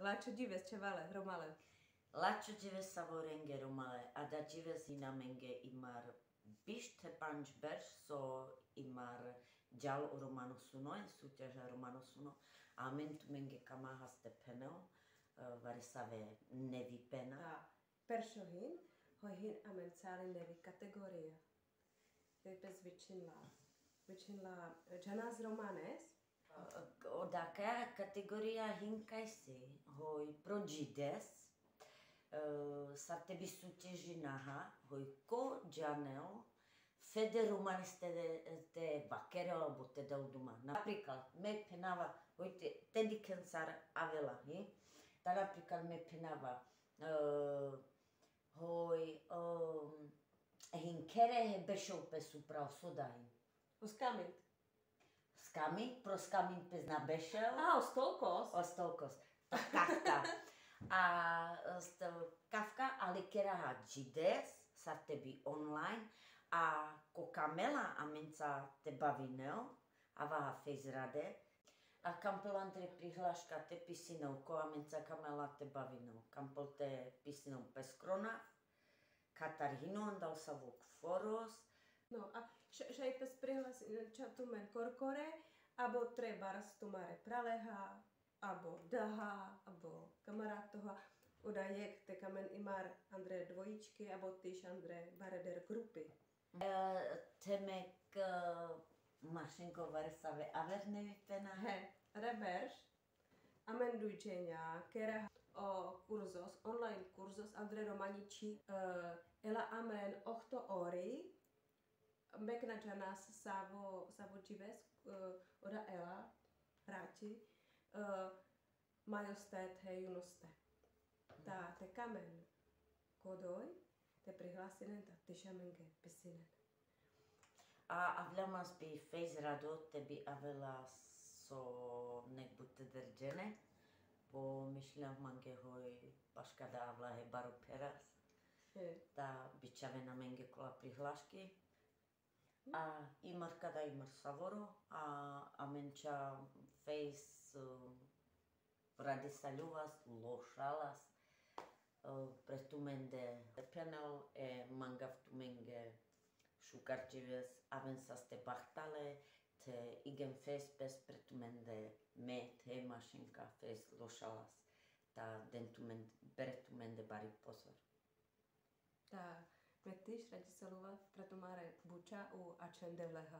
Lacho dives cevale, romale. Lacho dives savorenge romale, ada dives inamenge imar bishte panch berš so imar jal romanosuno, suťaža romanosuno, amen tu menge kamahas te peneo, varisave nevi pena. A peršohin, hojhin amen cáli nevi kategoria. Vypes vyčinla Janas romanes. Odaka kategoria hinkajsi, hoj pro jides, sa tebi sutěžinaha, hoj ko janel, fede romaniste te bakere alebo te duma. Napríklad, me penava, hoj te dikensar avela, ta napríklad me penava, hoj hinkere he bešou pesu prav sodahin. Oskamint. Skamint, pro skamint pes na bešel. Ostolkos. Ostolkos, Kafka. A Kafka, ale keraha jides, sa tebi online, a ko kamela amenca te bavineo, a vaha fez rade, a kampelantre prihláška te pisinou, ko amenca kamela te bavineo, kampel te pisinou peskrona, Katarhino dal sa vok foros. No a šaj pes prihlas čatumen korkore, abo trebars tumare praleha, abo daha, abo kamarád toho, udajek te kamen imar Andre dvojičky, abo tyš Andre bareder grupy. Temek mašinko varisave avernevi pena. He, reberš, amen dujčeňa, kera o kurzos, online kurzos Andre Romanici, ela amen 8 ori, Mekna Janas savo džives, oda ela, hráči, majostet he junoste. Ta te kamen kodoj, te prihlasinen ta tyšamenge pisinen. A vlamas bi fez rado tebi avela so nek bute drđene, po myšljam mange hoj paškada avla he baro peras, ta bičavena menge kola prihlášky. A imar kada imar savoro, a menča fez radisaljuvas, lošalas, pretumende penel e mangav tumenge šukarčives, avensas te bahtale, te igen fez pes pretumende me te mašinka fez lošalas, ta dentumende beretumende bari pozor. Ta Metiš radisaluva pretumare buča u Ačendevleha.